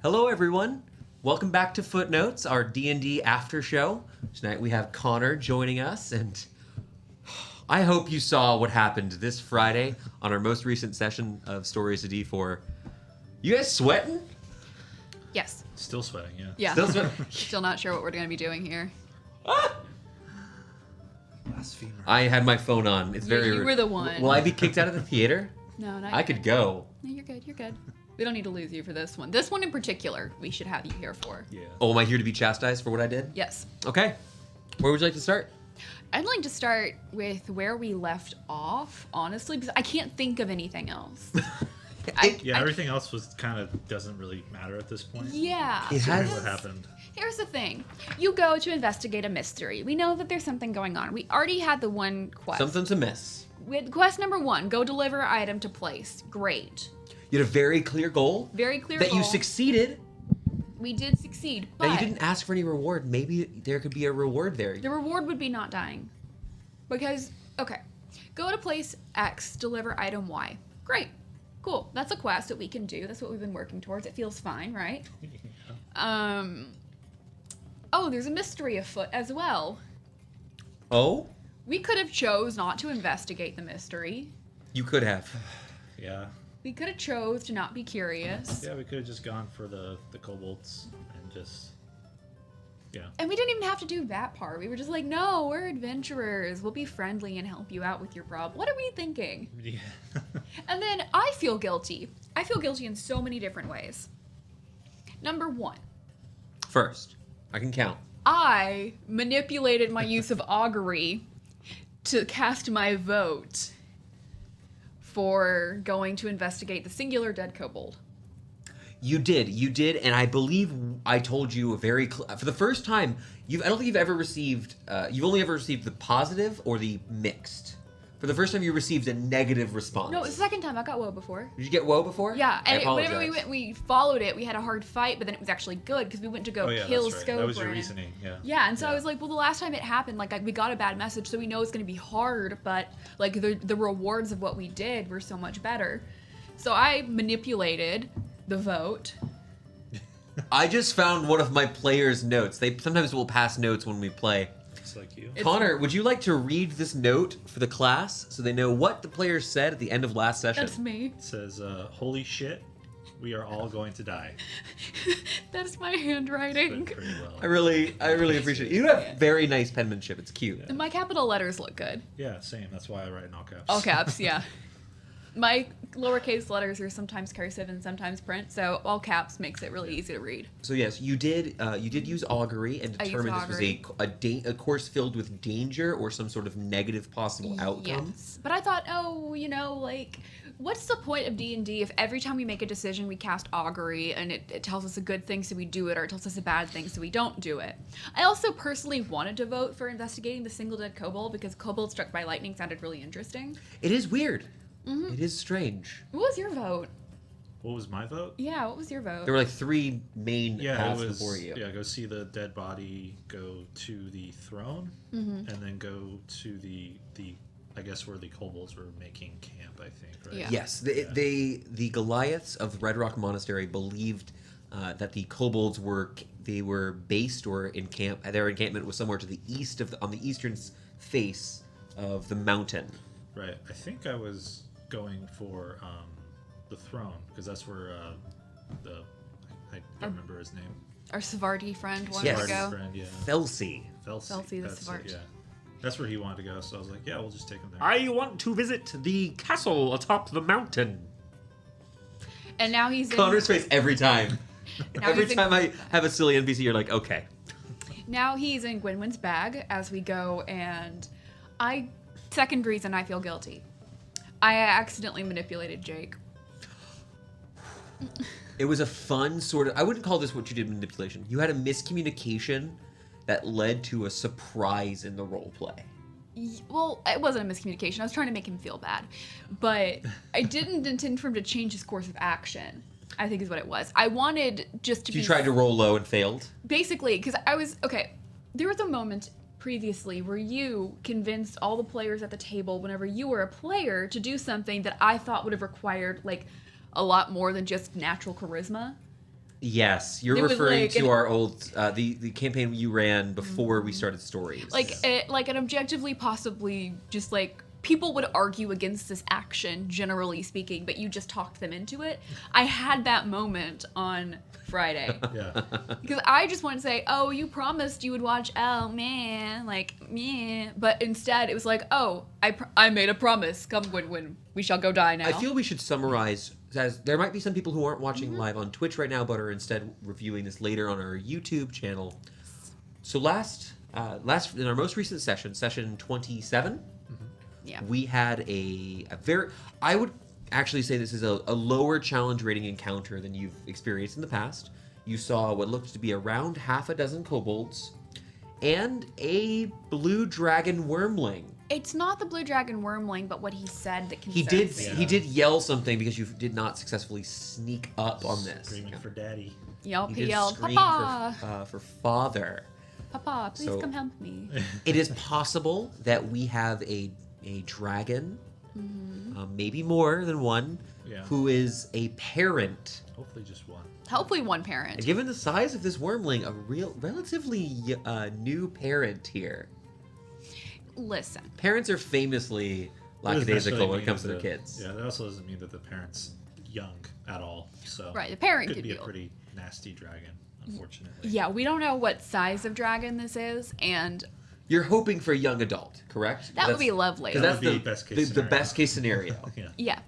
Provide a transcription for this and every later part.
Hello, everyone. Welcome back to Footnotes, our D&D after show. Tonight we have Konner joining us, and I hope you saw what happened this Friday on our most recent session of Stories of D4. You guys sweating? Yes. Still sweating, yeah. Yeah. Still sweating? Still not sure what we're going to be doing here. Blasphemer. I had my phone on. It's very You were the one. Will I be kicked out of the theater? No, not I yet. could go. No, you're good. You're good. We don't need to lose you for this one. This one in particular, we should have you here for. Yeah. Oh, am I here to be chastised for what I did? Yes. Okay. Where would you like to start? I'd like to start with where we left off, honestly, because I can't think of anything else. Everything else kind of doesn't really matter at this point. Yeah. It has- What happened? Here's the thing. You go to investigate a mystery. We know that there's something going on. We already had the one quest. Something's amiss. We had quest number 1, go deliver item to place. Great. You had a very clear goal. Very clear that goal. you succeeded. We did succeed, but Now, you didn't ask for any reward. Maybe there could be a reward there. the reward would be not dying. Because, okay, go to place X, deliver item Y. Great. Cool. That's a quest that we can do. That's what we've been working towards. It feels fine, right? Oh, there's a mystery afoot as well. Oh? We could have chose not to investigate the mystery. You could have. Yeah. We could have chose to not be curious. Yeah, we could have just gone for the kobolds and just... Yeah. And we didn't even have to do that part. We were just like, no, we're adventurers. We'll be friendly and help you out with your problem. What are we thinking? Yeah. And then I feel guilty. I feel guilty in so many different ways. Number 1, First, I can count. I manipulated my use of augury to cast my vote for going to investigate the singular dead kobold. You did, and I believe I told you for the first time. I don't think you've ever received. You've only ever received the positive or the mixed. For the first time, you received a negative response. No, it's the second time. I got woe before. Did you get woe before? Yeah, I and whenever we apologize. went, we followed it. We had a hard fight, but then it was actually good because we went to go Oh, yeah, kill that's right. Scope. That was your reasoning, yeah. Yeah, and so Yeah. I was like, well, the last time it happened, like we got a bad message, so we know it's going to be hard, but like the rewards of what we did were so much better. So I manipulated the vote. I just found one of my players' notes. They sometimes will pass notes when we play. Just like you. Konner, would you like to read this note for the class so they know what the players said at the end of last session? That's me. It says, holy shit, we are all going to die. That's my Went handwriting. pretty well. I really appreciate it. You have very nice penmanship. It's cute. And my capital letters look good. Yeah, same. That's why I write in all caps. All caps, yeah. My lowercase letters are sometimes cursive and sometimes print, so all caps makes it really easy to read. So yes, you did use augury and I used determined this was augury. a course filled with danger or some sort of negative possible outcome. Yes, but I thought, like, what's the point of D&D if every time we make a decision we cast augury and it tells us a good thing so we do it, or it tells us a bad thing so we don't do it? I also personally wanted to vote for investigating the single dead kobold because kobold struck by lightning sounded really interesting. It is weird. Mm-hmm. It is strange. What was your vote? What was my vote? Yeah, what was your vote? There were like 3 main Yeah, paths it was. before you. Yeah, go see the dead body, go to the throne, Mm-hmm. and then go to the I guess where the kobolds were making camp. I think, right? Yeah. Yes, the Goliaths of the Red Rock Monastery believed that the kobolds were based or in camp. Their encampment was somewhere to the east on the eastern face of the mountain. Right. I think I was going for the throne because that's where I don't remember his name. Our Savardi friend wanted Yes. to go. Friend, yeah. Felsi. Felsi, the that's it, Savart. yeah. That's where he wanted to go, so I was like, yeah, we'll just take him there. I want to visit the castle atop the mountain. And now he's in... Connor's face every time. Now Every he's in- time I have a silly NPC, you're like, okay. Now he's in Gwynwyn's bag as we go, and second reason I feel guilty. I accidentally manipulated Jake. It was a fun sort of... I wouldn't call this what you did manipulation. You had a miscommunication that led to a surprise in the role play. Well, it wasn't a miscommunication. I was trying to make him feel bad. But I didn't intend for him to change his course of action, I think is what it was. I wanted just to be... You tried to roll low and failed? Basically, because I was... Okay, there was a moment previously where you convinced all the players at the table whenever you were a player to do something that I thought would have required, like, a lot more than just natural charisma. Yes, you're It was referring like to an- our old the campaign you ran before we started stories. Like an objectively, possibly just like people would argue against this action, generally speaking, but you just talked them into it. I had that moment on Friday. Yeah. Because I just want to say, oh, you promised you would watch, oh, man, like, meh. But instead, it was like, oh, I made a promise. Come when we shall go die now. I feel we should summarize, as there might be some people who aren't watching Mm-hmm. live on Twitch right now, but are instead reviewing this later on our YouTube channel. So last in our most recent session 27, Yeah. we had a very, I would actually say this is a lower challenge rating encounter than you've experienced in the past. You saw what looked to be around half a dozen kobolds and a blue dragon wormling. It's not the blue dragon wormling, but what he said that He concerns did me. he did yell something because you did not successfully sneak up on this. Screaming for daddy. Yelp, He he did yelled, scream Papa! for father. Papa, please So- come help me. It is possible that we have a dragon, maybe more than one, Yeah. who is a parent. Hopefully just one. Hopefully one parent. And given the size of this wormling, a relatively new parent here. Listen, Parents are famously lackadaisical when it comes to their kids. Yeah, that also doesn't mean that the parent's young at all. So right, the parent could could be be a old. pretty nasty dragon, unfortunately. Yeah, we don't know what size of dragon this is, and You're hoping for a young adult, correct? that would be lovely. Because That that's would be the best case the scenario. best case scenario. Yeah. Yeah.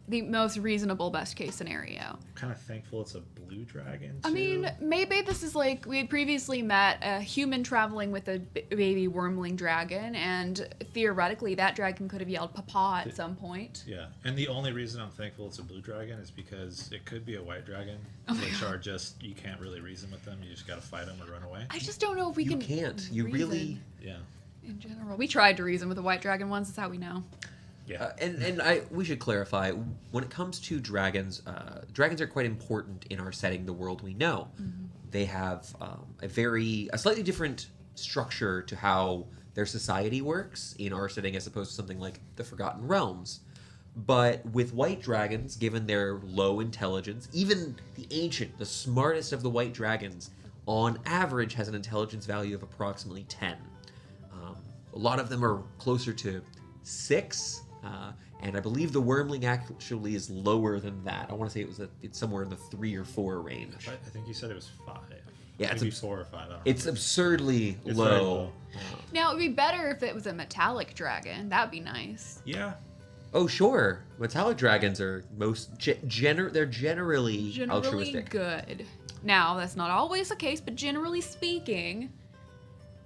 The most reasonable best case scenario. I'm kind of thankful it's a blue dragon. I too. mean, maybe this is like we had previously met a human traveling with a baby wormling dragon, and theoretically that dragon could have yelled "Papa" at some point. Yeah, and the only reason I'm thankful it's a blue dragon is because it could be a white dragon, Oh my which God. are just you can't really reason with them. You just gotta fight them or run away. I just don't know if we You can. can't. You reason really. Yeah, In general, we tried to reason with a white dragon once. That's how we know. yeah. We should clarify when it comes to dragons. Dragons are quite important in our setting, the world we know. They have a slightly different structure to how their society works in our setting, as opposed to something like the Forgotten Realms. But with white dragons, given their low intelligence, even the ancient, the smartest of the white dragons, on average has an intelligence value of approximately 10. A lot of them are closer to 6, and I believe the wormling actually is lower than that. I want to say it's somewhere in the 3 or 4 range. I think you said it was 5. Yeah, it's maybe abs- 4 or 5. I don't It's remember. absurdly It's very low. low. Now it'd be better if it was a metallic dragon. That'd be nice. Yeah, Oh, sure. Metallic dragons are they're generally Generally altruistic. good. Now that's not always the case, but generally speaking,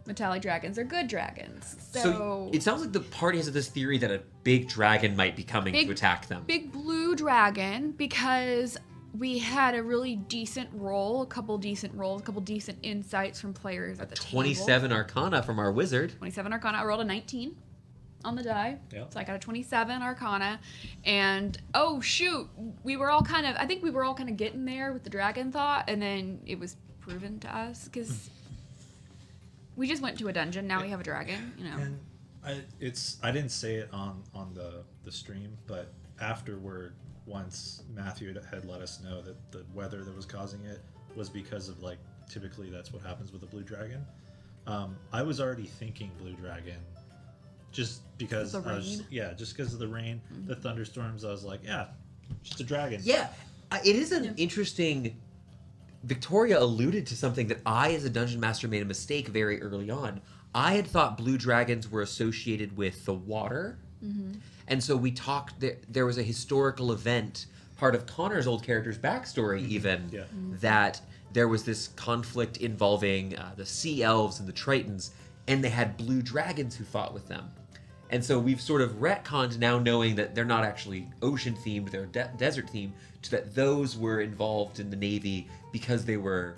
metallic dragons are good dragons. So, it sounds like the party has this theory that a big dragon might be coming Big- to attack them. big blue dragon, because we had a really decent roll, a couple decent rolls, a couple decent insights from players at the table. 27 Arcana from our wizard. 27 Arcana. I rolled a 19 on the die. Yep. So I got a 27 Arcana. And oh shoot, I think we were all kind of getting there with the dragon thought, and then it was proven to us because we just went to a dungeon. Now we have a dragon, you know. and I didn't say it on the stream, but afterward, once Matthew had let us know that the weather that was causing it was because of like typically that's what happens with a blue dragon. I was already thinking blue dragon, just because The I was, rain? yeah, just because of the rain, the thunderstorms. I was like, yeah, just a dragon. Yeah, it is an interesting. Victoria alluded to something that I, as a dungeon master, made a mistake very early on. I had thought blue dragons were associated with the water, and so we talked. There was a historical event, part of Konner's old character's backstory, even Yeah. that there was this conflict involving the sea elves and the Tritons, and they had blue dragons who fought with them. And so we've sort of retconned now, knowing that they're not actually ocean themed, they're desert themed, to that those were involved in the Navy because they were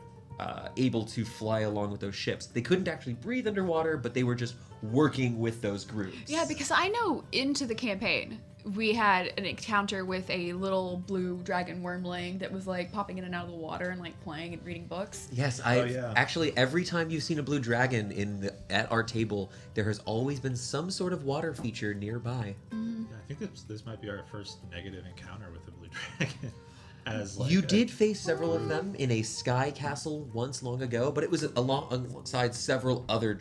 able to fly along with those ships. They couldn't actually breathe underwater, but they were just working with those groups. Yeah, because I know into the campaign, we had an encounter with a little blue dragon wormling that was like popping in and out of the water and like playing and reading books. Yes, yeah. actually every time you've seen a blue dragon at our table, there has always been some sort of water feature nearby. Yeah, I think this might be our first negative encounter with a blue dragon. as like You did face several of them in a sky castle once long ago, but it was alongside several other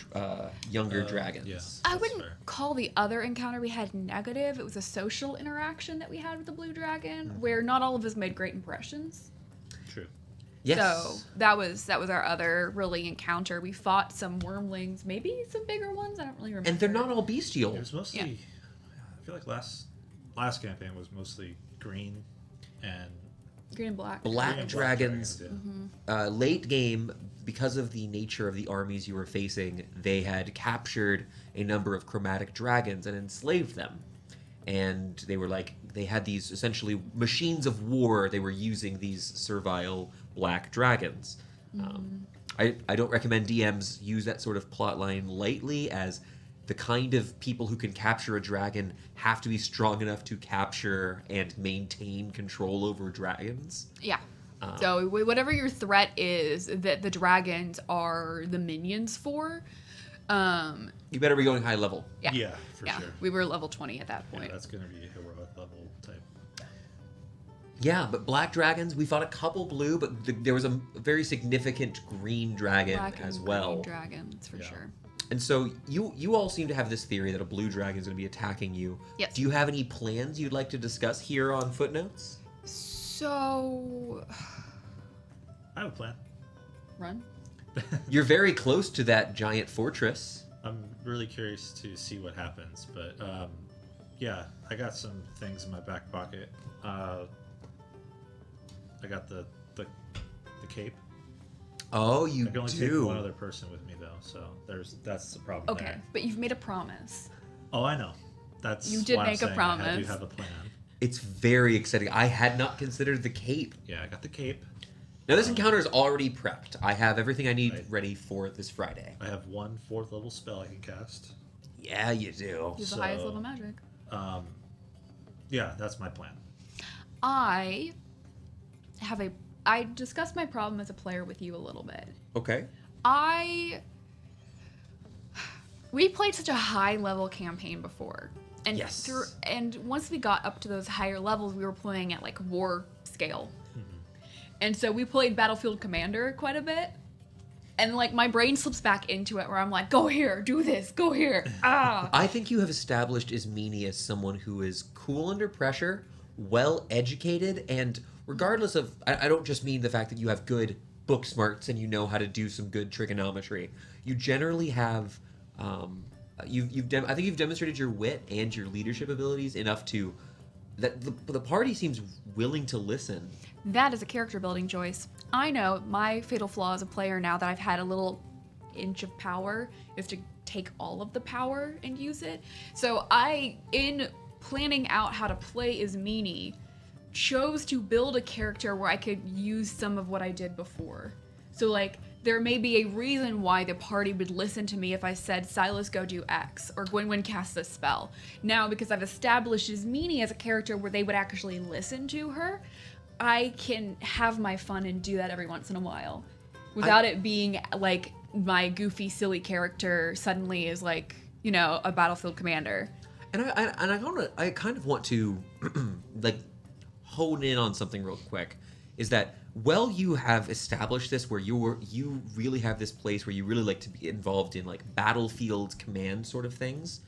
younger dragons. Yes, I that's wouldn't fair. call the other encounter we had negative. It was a social interaction that we had with the blue dragon, where not all of us made great impressions. True. Yes. So that was our other really encounter. We fought some wormlings, maybe some bigger ones. I don't really remember. And they're not all bestial. It was mostly. Yeah. I feel like last campaign was mostly green and green and black. Black green and dragons. yeah. Late game, because of the nature of the armies you were facing, they had captured a number of chromatic dragons and enslaved them. And they were they had these essentially machines of war. They were using these servile black dragons. I don't recommend DMs use that sort of plot line lightly, as the kind of people who can capture a dragon have to be strong enough to capture and maintain control over dragons. Yeah. So whatever your threat is that the dragons are the minions for, You better be going high level. yeah. Yeah, for Yeah. sure. We were level 20 at that Yeah, point. that's gonna be a heroic level type. Yeah, but black dragons, we fought a couple blue, but there was a very significant green dragon Black as and well. green dragons for Yeah. sure. And so you all seem to have this theory that a blue dragon is going to be attacking you. Yes. Do you have any plans you'd like to discuss here on Footnotes? So I have a plan. run. You're very close to that giant fortress. I'm really curious to see what happens, but yeah, I got some things in my back pocket. I got the cape. Oh, you I can only take do. one other person with me though, so that's the problem Okay, there. but you've made a promise. Oh, I know. That's You did why I'm make a saying I promise. do have a plan. It's very exciting. I had not considered the cape. Yeah, I got the cape. Now, this encounter is already prepped. I have everything I need Right. ready for this Friday. I have one 4th level spell I can cast. Yeah, you do. Use the highest level magic. Yeah, that's my plan. I discussed my problem as a player with you a little bit. Okay. We played such a high level campaign before. And Yes. and once we got up to those higher levels, we were playing at like war scale. And so we played Battlefield Commander quite a bit. And like my brain slips back into it where I'm like, go here, do this, go here. Ah. I think you have established Ismini as someone who is cool under pressure, well educated, and regardless of, I don't just mean the fact that you have good book smarts and you know how to do some good trigonometry. You generally have, I think you've demonstrated your wit and your leadership abilities enough to, that the party seems willing to listen. That is a character building choice. I know my fatal flaw as a player now that I've had a little inch of power is to take all of the power and use it. So in planning out how to play Ismini, chose to build a character where I could use some of what I did before. So like there may be a reason why the party would listen to me if I said, Silas, go do X, or Gwynwyn cast this spell. Now, because I've established Ismini as a character where they would actually listen to her, I can have my fun and do that every once in a while. Without it being like my goofy, silly character suddenly is like, a Battlefield Commander. And I kind of want to like hone in on something real quick, is that you have established this where you really have this place where you really like to be involved in like battlefield command sort of things.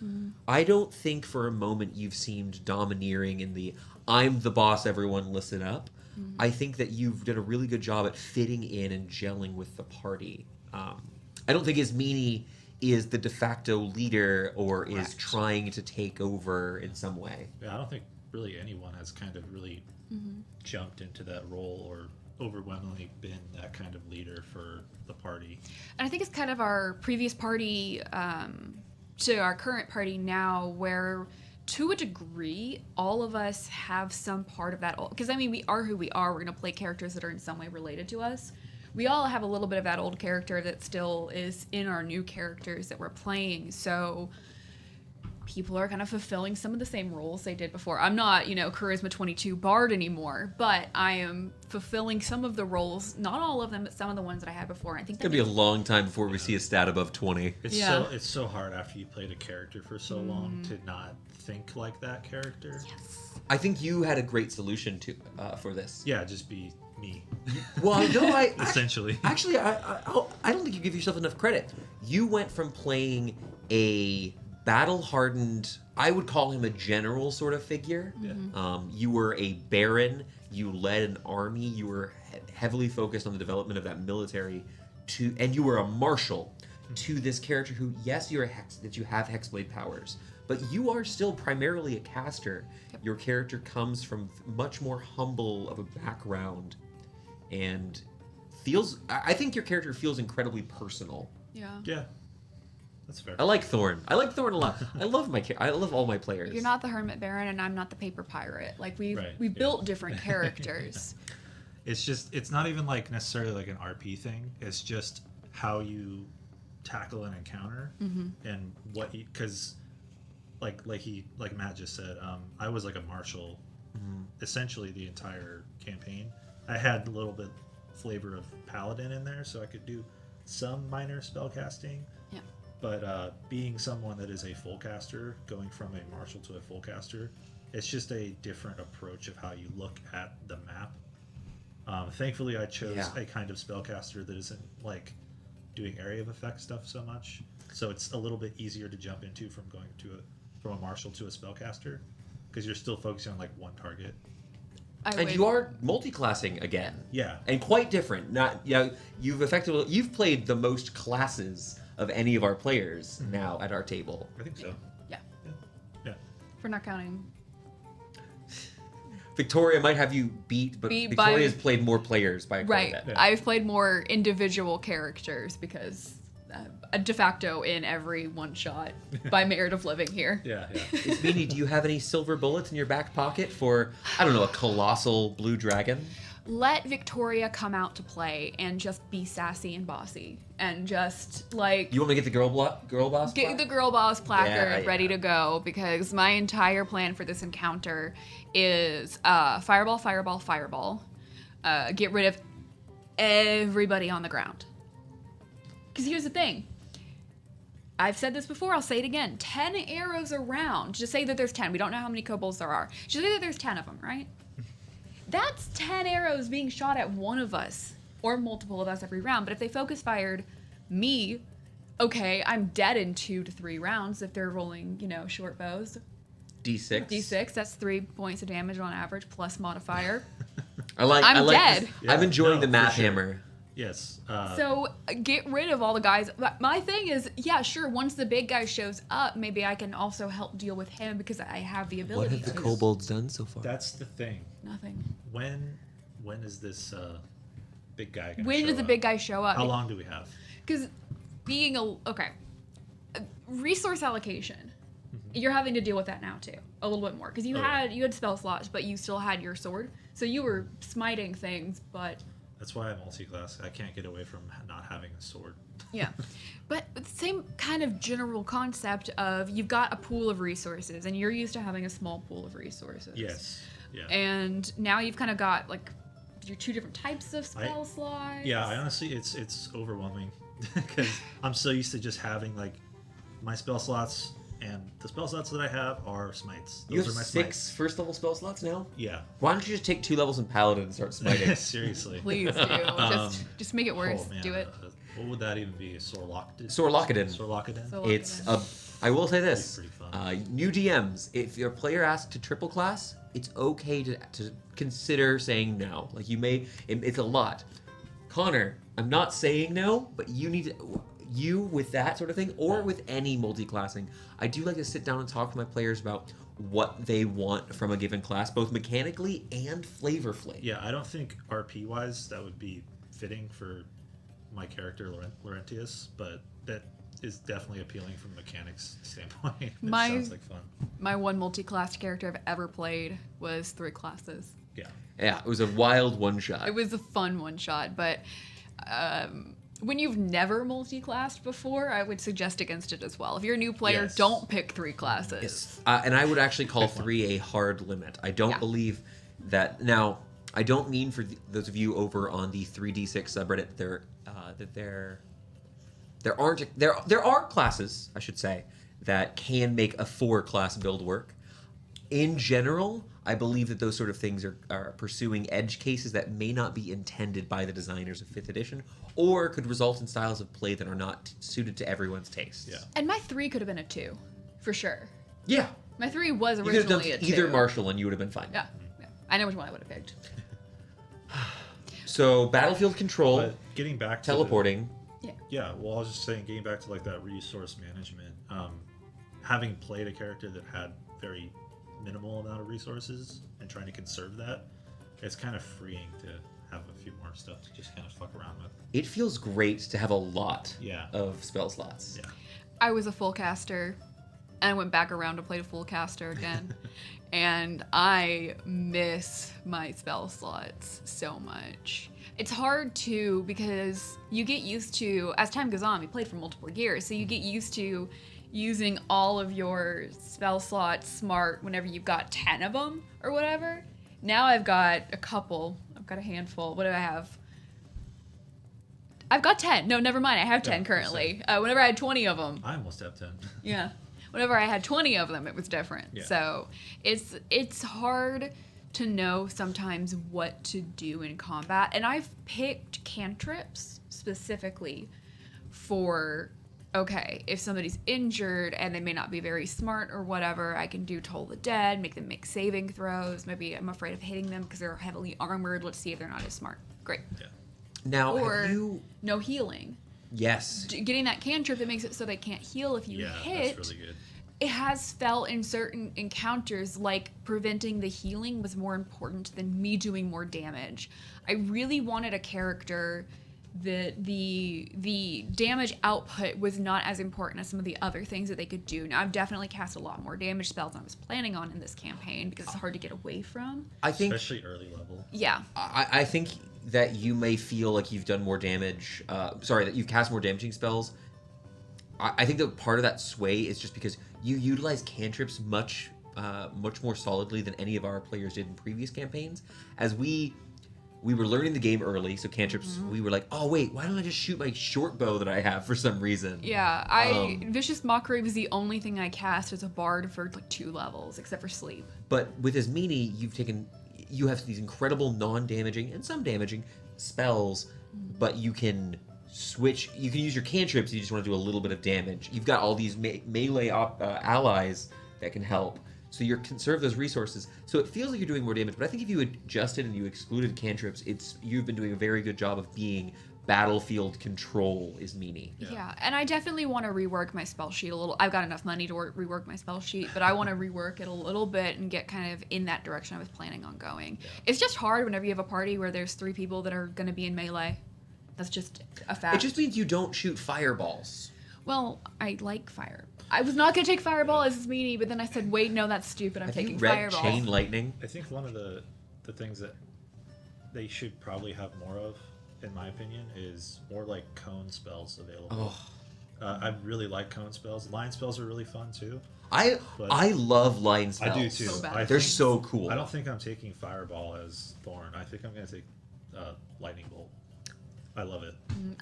I don't think for a moment you've seemed domineering in the I'm the boss, everyone listen up. I think that you've done a really good job at fitting in and gelling with the party. I don't think Ismini is the de facto leader or is Correct. trying to take over in some way. Yeah, I don't think really anyone has kind of really jumped into that role or overwhelmingly been that kind of leader for the party. And I think it's kind of our previous party to our current party now, where to a degree, all of us have some part of that. Because, we are who we are. We're going to play characters that are in some way related to us. We all have a little bit of that old character that still is in our new characters that we're playing. So people are kind of fulfilling some of the same roles they did before. I'm not, Charisma 22 Bard anymore, but I am fulfilling some of the roles, not all of them, but some of the ones that I had before. I think It's gonna be a long time before we see a stat above 20. It's so hard after you played a character for so long to not think like that character. Yes. I think you had a great solution for this. Yeah, just be me. Well, no, Essentially. Actually, I don't think you give yourself enough credit. You went from playing a battle-hardened, I would call him a general sort of figure. Yeah. You were a baron. You led an army. You were heavily focused on the development of that military, and you were a marshal to this character who, yes, you have hexblade powers, but you are still primarily a caster. Yep. Your character comes from much more humble of a background, and I think your character feels incredibly personal. Yeah. Yeah. That's fair. I like Thorn. I like Thorn a lot. I love all my players. You're not the Hermit Baron, and I'm not the Paper Pirate. Like, we Right, built different characters. It's not even like necessarily like an RP thing. It's just how you tackle an encounter and what because like Matt just said, I was like a marshal essentially the entire campaign. I had a little bit flavor of paladin in there, so I could do some minor spell casting. Yeah. But being someone that is a full caster, going from a marshal to a full caster, it's just a different approach of how you look at the map. Thankfully, I chose a kind of spellcaster that isn't like doing area of effect stuff so much, so it's a little bit easier to jump into from going from a marshal to a spellcaster, because you're still focusing on like one target. And you are multiclassing again. Yeah. And quite different. You've played the most classes of any of our players now at our table. I think so. Yeah. Yeah. If we're not counting. Victoria might have you beat, but Victoria's played more players by quite a bit. Yeah. I've played more individual characters because de facto in every one shot by merit of living here. Yeah. Beanie, do you have any silver bullets in your back pocket for, I don't know, a colossal blue dragon? Let Victoria come out to play and just be sassy and bossy and just like You want me to get the girl boss? get the girl boss placard Yeah. ready to go, because my entire plan for this encounter is fireball, fireball, fireball. Get rid of everybody on the ground. Because here's the thing. I've said this before, I'll say it again. 10 arrows around. Just say that there's 10. We don't know how many kobolds there are. Just say that there's 10 of them, right? That's 10 arrows being shot at one of us, or multiple of us every round. But if they focus fired me, okay, I'm dead in 2 to 3 rounds if they're rolling, short bows. D6. That's 3 points of damage on average, plus modifier. I'm dead. Yeah, I'm enjoying the for math sure. hammer. Yes. So get rid of all the guys. My thing is, yeah, sure, once the big guy shows up, maybe I can also help deal with him because I have the ability What have the to. kobolds done so far? That's the thing. Nothing. When is this big guy gonna When show does the up? big guy show up? How long do we have? Because resource allocation, you're having to deal with that now too, a little bit more, because you had spell slots, but you still had your sword, so you were smiting things, but. That's why I'm multi-class. I can't get away from not having a sword. Yeah. But the same kind of general concept of you've got a pool of resources and you're used to having a small pool of resources. Yes. Yeah. And now you've kind of got like your 2 different types of spell slots. Yeah, I honestly, it's overwhelming because I'm so used to just having like my spell slots, and the spell slots that I have are smites. You Those have are my 6 smites. first level spell slots now? Yeah. Why don't you just take 2 levels in Paladin and start smiting? Seriously. Please do. Just make it worse. Oh, man, Do it. what would that even be? A Sorlocked? Sorlockadin. Sorlockadin? So- It's I will say this: Pretty fun. new DMs. If your player asks to triple class, it's okay to consider saying no. Like it's a lot. Konner, I'm not saying no, but you need to. You with that sort of thing, or with any multi-classing, I do like to sit down and talk to my players about what they want from a given class, both mechanically and flavorfully. Yeah, I don't think RP wise that would be fitting for my character Laurentius, but that is definitely appealing from a mechanics standpoint. It sounds like fun. My one multi-class character I've ever played was 3 classes. Yeah. Yeah, it was a wild one shot. It was a fun one shot, but when you've never multi-classed before, I would suggest against it as well. If you're a new player, Yes. don't pick 3 classes. Yes. And I would actually call 3 a hard limit. I don't Yeah. believe that. Now, I don't mean for those of you over on the 3D6 subreddit there are classes, I should say, that can make a 4-class build work. In general, I believe that those sort of things are pursuing edge cases that may not be intended by the designers of 5th edition, or could result in styles of play that are not suited to everyone's tastes. Yeah. And my 3 could have been a 2, for sure. Yeah. My 3 was You could have done originally a 2. either Marshall and you would have been fine. Yeah. I know which one I would have picked. So, battlefield control, But getting back to teleporting. Yeah, well, I was just saying, getting back to like that resource management, having played a character that had very minimal amount of resources and trying to conserve that, it's kind of freeing to have a few more stuff to just kind of fuck around with. It feels great to have a lot Yeah. of spell slots. Yeah. I was a full caster, and I went back around to play a full caster again. And I miss my spell slots so much. It's hard to, because you get used to, as time goes on, we played for multiple years, so you get used to using all of your spell slots smart whenever you've got 10 of them or whatever. Now I've got a couple. I've got a handful. What do I have? I've got 10. No, never mind. I have 10 Yeah, currently. Whenever I had 20 of them. I almost have 10. Yeah. Whenever I had 20 of them, it was different. Yeah. So it's hard to know sometimes what to do in combat. And I've picked cantrips specifically for, okay, if somebody's injured and they may not be very smart or whatever, I can do Toll the Dead, make them make saving throws. Maybe I'm afraid of hitting them because they're heavily armored. Let's see if they're not as smart. Great. Yeah. Now, Or have you... no healing. Yes. Getting that cantrip that makes it so they can't heal if you Yeah, hit. that's really good. It has felt in certain encounters like preventing the healing was more important than me doing more damage. I really wanted a character that the damage output was not as important as some of the other things that they could do. Now, I've definitely cast a lot more damage spells than I was planning on in this campaign because it's hard to get away from. I think... Especially early level. Yeah. I think that you may feel like you've done more damage... that you've cast more damaging spells. I think that part of that sway is just because you utilize cantrips much more solidly than any of our players did in previous campaigns. As we were learning the game early, so cantrips, we were like, oh wait, why don't I just shoot my short bow that I have for some reason? Yeah, Vicious Mockery was the only thing I cast as a bard for like 2 levels, except for sleep. But with his meanie, you have these incredible non-damaging and some damaging spells, but you can switch. You can use your cantrips. You just want to do a little bit of damage. You've got all these melee allies that can help. So you conserve those resources. So it feels like you're doing more damage. But I think if you adjusted and you excluded cantrips, you've been doing a very good job of being battlefield control is meanie. Yeah, and I definitely want to rework my spell sheet a little. I've got enough money to rework my spell sheet, but I want to rework it a little bit and get kind of in that direction I was planning on going. Yeah. It's just hard whenever you have a party where there's 3 people that are going to be in melee. That's just a fact. It just means you don't shoot fireballs. Well, I like fire. I was not going to take fireball as his meanie, but then I said, wait, no, that's stupid. I'm taking fireball. Chain lightning? I think one of the things that they should probably have more of, in my opinion, is more like cone spells available. Oh. I really like cone spells. Line spells are really fun too. I love line spells. I do too. So They're so cool. I don't think I'm taking Fireball as Thorn. I think I'm going to take Lightning Bolt. I love it.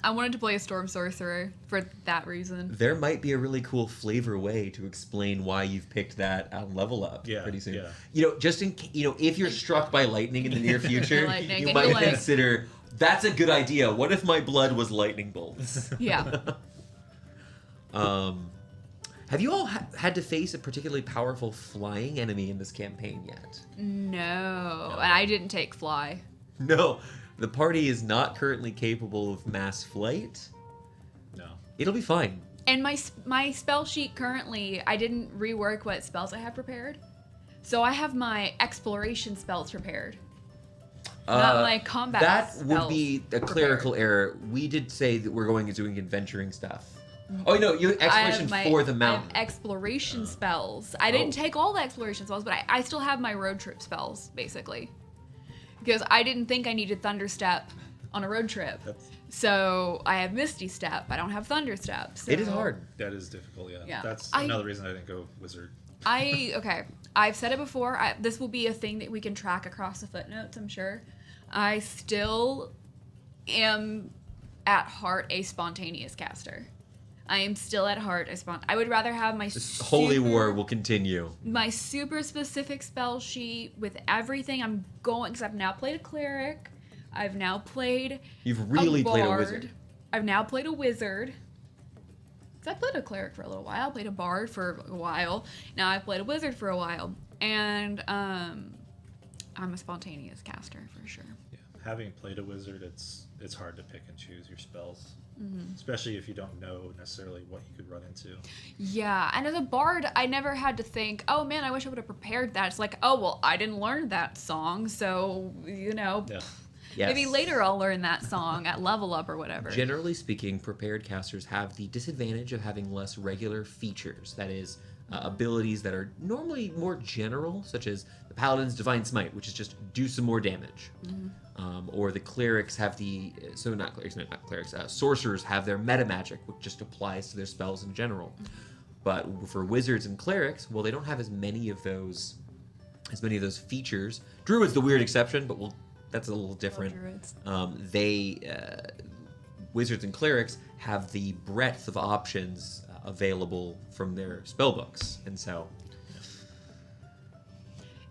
I wanted to play a Storm Sorcerer for that reason. There might be a really cool flavor way to explain why you've picked that on Level Up pretty soon. Yeah. Just if you're struck by lightning in the near future, Lightning, you and might you're like- consider that's a good idea. What if my blood was lightning bolts? Yeah. Have you all had to face a particularly powerful flying enemy in this campaign yet? No. And I didn't take fly. No. The party is not currently capable of mass flight. No. It'll be fine. And my spell sheet currently, I didn't rework what spells I have prepared. So I have my exploration spells prepared. Not my combat That spells would be a clerical error. We did say that we're going to doing adventuring stuff. Oh, no, you exploration for the mountain. I have exploration spells. I didn't take all the exploration spells, but I still have my road trip spells, basically. Because I didn't think I needed Thunderstep on a road trip. That's- So I have Misty Step. I don't have Thunder Step. So It is hard. That is difficult, yeah. Yeah. That's I- another reason I didn't go wizard. I've said it before. This will be a thing that we can track across the footnotes, I'm sure. I still am at heart a spontaneous caster. I am still at heart a I would rather have my This holy war will continue. my super specific spell sheet with everything I'm going, because I've now played a cleric. I've now played You've really played a bard. wizard. I've now played a wizard. Because I played a cleric for a little while. I played a bard for a while. Now I've played a wizard for a while. And I'm a spontaneous caster for sure. Yeah. Having played a wizard, it's hard to pick and choose your spells. Mm-hmm. Especially if you don't know necessarily what you could run into. Yeah, and as a bard, I never had to think, oh man, I wish I would have prepared that. It's like, oh, well, I didn't learn that song, so, Yeah. Yes. maybe later I'll learn that song at level up or whatever. Generally speaking, prepared casters have the disadvantage of having less regular features. That is, abilities that are normally more general, such as the Paladin's Divine Smite, which is just do some more damage. Or the clerics have sorcerers have their meta magic, which just applies to their spells in general. But for wizards and clerics, well, they don't have as many of those features. Druid's the weird exception, but that's a little different. Druids. Wizards and clerics have the breadth of options available from their spell books, and so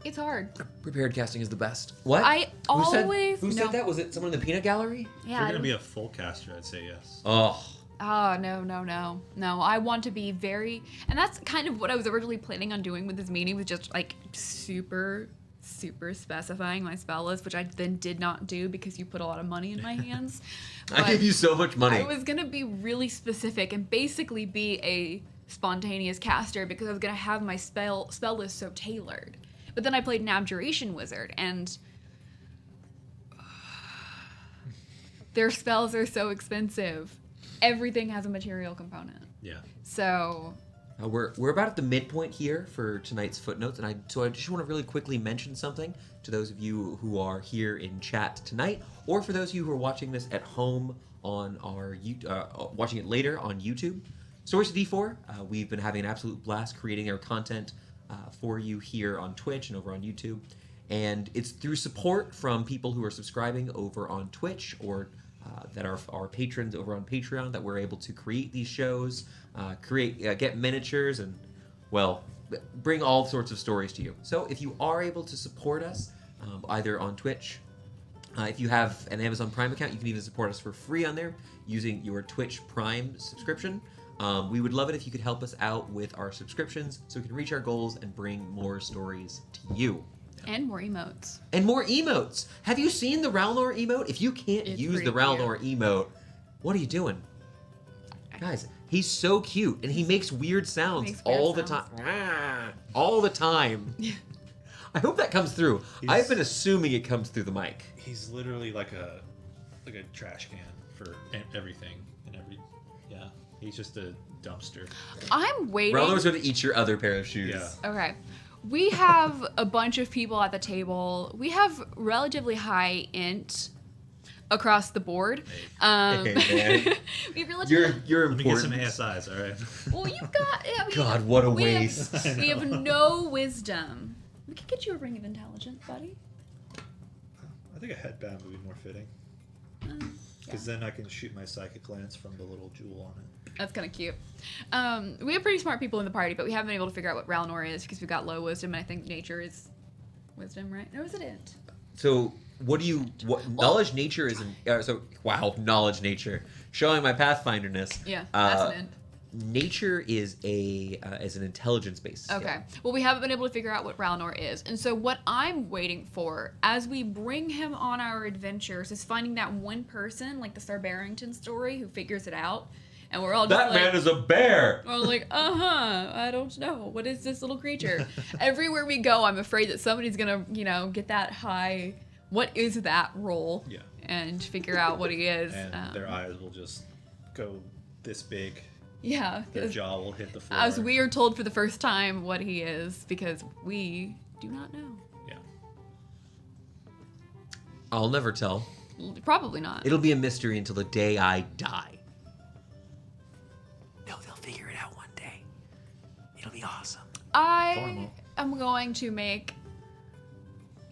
It's hard. prepared casting is the best. What? Who said no. that? Was it someone in the peanut gallery? If Yeah. you're going to be a full caster, I'd say yes. Oh, Oh, no. I want to be very, and that's kind of what I was originally planning on doing with this meeting, was just like super specifying my spell list, which I then did not do because you put a lot of money in my hands. I gave you so much money. I was gonna be really specific and basically be a spontaneous caster because I was gonna have my spell list so tailored. But then I played an abjuration wizard, and their spells are so expensive. Everything has a material component. Yeah. So We're about at the midpoint here for tonight's footnotes, and I just want to really quickly mention something to those of you who are here in chat tonight, or for those of you who are watching this at home on our watching it later on YouTube. Stories to D4. We've been having an absolute blast creating our content for you here on Twitch and over on YouTube, and it's through support from people who are subscribing over on Twitch or that are our patrons over on Patreon that we're able to create these shows, get miniatures, and, well, bring all sorts of stories to you. So if you are able to support us, either on Twitch, if you have an Amazon Prime account, you can even support us for free on there using your Twitch Prime subscription. We would love it if you could help us out with our subscriptions so we can reach our goals and bring more stories to you. and more emotes. And more emotes. Have you seen the Ralnor emote? If you can't It's use the pretty Ralnor emote, what are you doing? Guys, he's so cute and he makes weird sounds Makes weird all the sounds. time. All the time. I hope that comes through. I've been assuming it comes through the mic. He's literally like a trash can for everything and yeah. He's just a dumpster. I'm waiting. Ralnor's going to eat your other pair of shoes. Yeah. Okay. We have a bunch of people at the table. We have relatively high int across the board. Hey, man. We relatively. You're Let me get some important. ASIs, all right? Well, you've got. I mean, God, what a we have- waste. we have no wisdom. We could get you a ring of intelligence, buddy. I think a headband would be more fitting. Because then I can shoot my psychic lance from the little jewel on it. That's kind of cute. We have pretty smart people in the party, but we haven't been able to figure out what Ralnor is because we've got low wisdom, and I think nature is wisdom, right? Or is it int? So, knowledge nature is knowledge nature. Showing my Pathfinderness. Yeah, that's an int. Nature is an intelligence-based skill. Okay. Well, we haven't been able to figure out what Ralnor is. And so what I'm waiting for as we bring him on our adventures is finding that one person, like the Sir Barrington story, who figures it out. And we're all just That like, man is a bear! we're all like, I don't know. What is this little creature? Everywhere we go, I'm afraid that somebody's going to, get that high, what is that roll? Yeah. And figure out what he is. And their eyes will just go this big. Yeah. Their jaw will hit the floor. As we are told for the first time what he is, because we do not know. Yeah. I'll never tell. Probably not. It'll be a mystery until the day I die. No, they'll figure it out one day. It'll be awesome. I Formal. am going to make...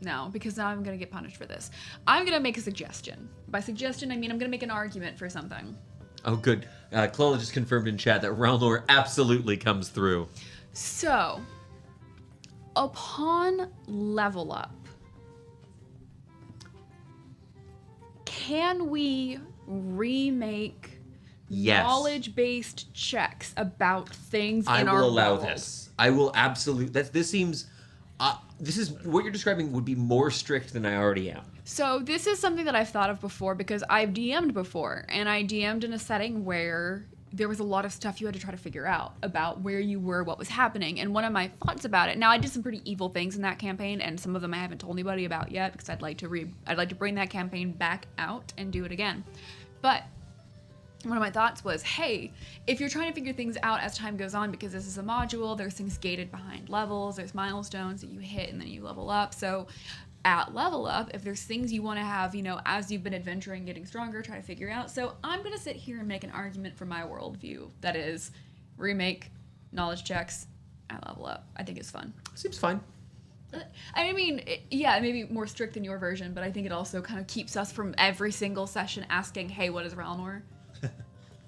No, because now I'm going to get punished for this. I'm going to make a suggestion. By suggestion, I mean I'm going to make an argument for something. Oh, good. Clola just confirmed in chat that realm lore absolutely comes through. So, upon level up, can we remake Yes. knowledge-based checks about things I in will our allow world? this. I will absolutely. This seems. This is what you're describing would be more strict than I already am. So this is something that I've thought of before because I've DM'd before, and I DM'd in a setting where there was a lot of stuff you had to try to figure out about where you were, what was happening, and one of my thoughts about it. Now I did some pretty evil things in that campaign, and some of them I haven't told anybody about yet because I'd like to bring that campaign back out and do it again. But one of my thoughts was, hey, if you're trying to figure things out as time goes on, because this is a module, there's things gated behind levels, there's milestones that you hit and then you level up. So at level up, if there's things you want to have, as you've been adventuring, getting stronger, try to figure out. So I'm going to sit here and make an argument for my worldview. That is, remake knowledge checks at level up. I think it's fun. Seems fine. I mean, yeah, it may be more strict than your version, but I think it also kind of keeps us from every single session asking, hey, what is Realnor?